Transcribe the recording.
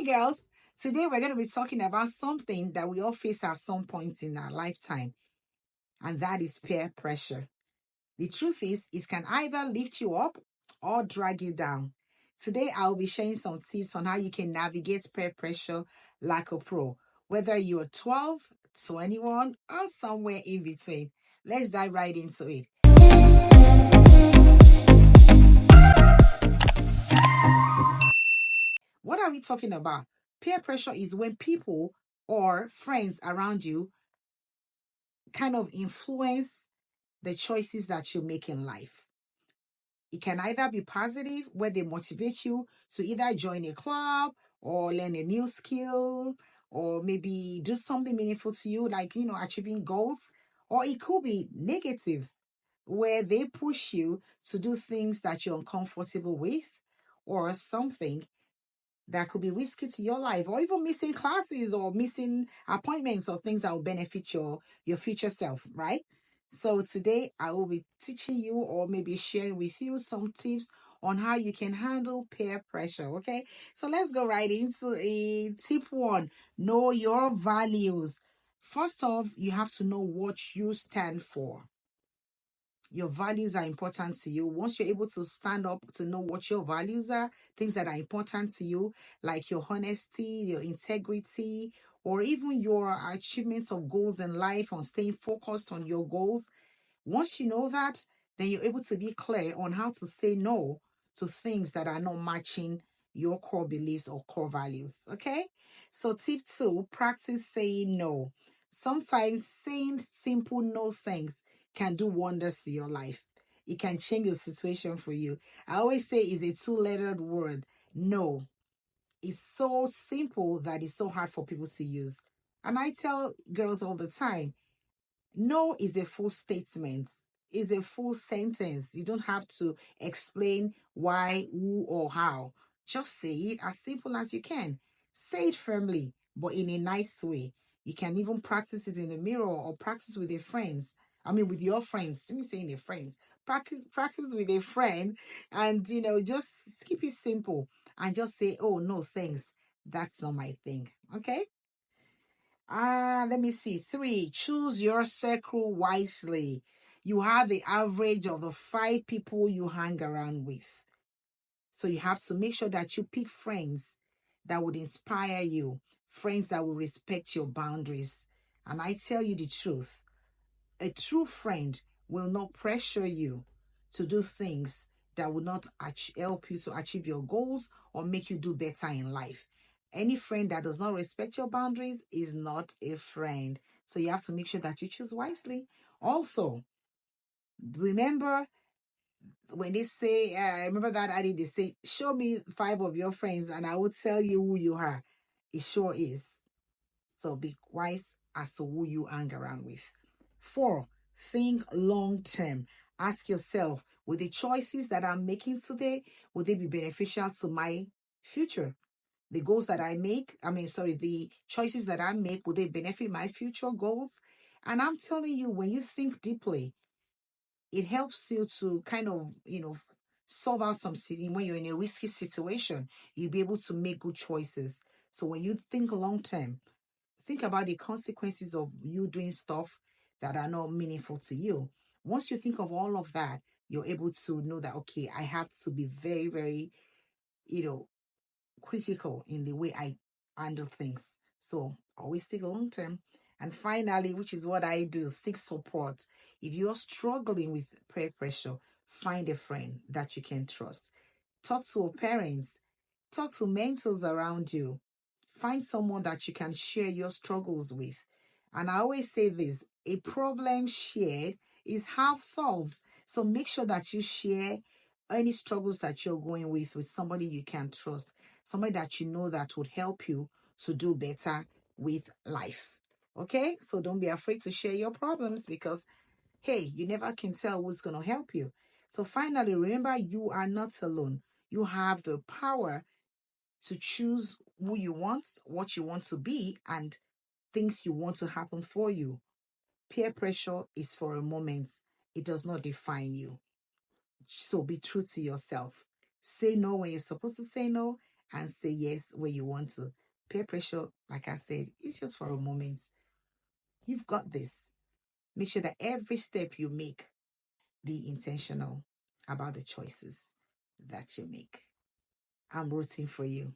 girls. Today we're going to be talking about something that we all face at some point in our lifetime, and that is peer pressure. The truth is, it can either lift you up or drag you down. Today, I'll be sharing some tips on how you can navigate peer pressure like a pro, whether you're 12, 21, or somewhere in between. Let's dive right into it. What are we talking about? Peer pressure is when people or friends around you kind of influence the choices that you make in life. It can either be positive, where they motivate you to either join a club or learn a new skill or maybe do something meaningful to you, like, achieving goals. Or it could be negative, where they push you to do things that you're uncomfortable with or something that could be risky to your life, or even missing classes or missing appointments or things that will benefit your future self, right? So today I will be teaching you or maybe sharing with you some tips on how you can handle peer pressure. Okay, so let's go right into tip one. Know your values. First off, you have to know what you stand for. Your values are important to you. Once you're able to stand up to know what your values are, things that are important to you, like your honesty, your integrity, or even your achievements of goals in life, on staying focused on your goals. Once you know that, then you're able to be clear on how to say no to things that are not matching your core beliefs or core values. Okay? So, tip two, practice saying no. Sometimes saying simple no thanks can do wonders to your life. It can change the situation for you. I always say it's a two-lettered word. No. It's so simple that it's so hard for people to use. And I tell girls all the time, no is a full statement, is a full sentence. You don't have to explain why, who, or how. Just say it as simple as you can. Say it firmly, but in a nice way. You can even practice it in the mirror or practice with your friends. I mean, with your friends. Let me say in your friends. Practice with a friend, and just keep it simple and just say, "Oh no, thanks. That's not my thing." Okay. Let me see. Three, choose your circle wisely. You have the average of the 5 people you hang around with. So you have to make sure that you pick friends that would inspire you, friends that will respect your boundaries. And I tell you the truth, a true friend will not pressure you to do things that will not help you to achieve your goals or make you do better in life. Any friend that does not respect your boundaries is not a friend. So you have to make sure that you choose wisely. Also, remember when they say, remember that adage, they say, show me 5 of your friends and I will tell you who you are. It sure is. So be wise as to who you hang around with. 4, think long term. Ask yourself, will the choices that I'm making today, will they be beneficial to my future? The goals that I make, the choices that I make, will they benefit my future goals? And I'm telling you, when you think deeply, it helps you to kind of, solve out when you're in a risky situation, you'll be able to make good choices. So when you think long term, think about the consequences of you doing stuff that are not meaningful to you. Once you think of all of that, you're able to know that, okay, I have to be very, very, you know, critical in the way I handle things. So always think long term. And finally, which is what I do, seek support. If you're struggling with peer pressure, find a friend that you can trust. Talk to parents, talk to mentors around you. Find someone that you can share your struggles with. And I always say this, a problem shared is half solved. So make sure that you share any struggles that you're going with somebody you can trust, somebody that you know that would help you to do better with life. Okay? So don't be afraid to share your problems because, hey, you never can tell who's going to help you. So finally, remember, you are not alone. You have the power to choose who you want, what you want to be, and things you want to happen for you. Peer pressure is for a moment, it does not define you. So be true to yourself. Say no when you're supposed to say no, and say yes when you want to. Peer pressure, like I said, it's just for a moment. You've got this. Make sure that every step you make, be intentional about the choices that you make. I'm rooting for you.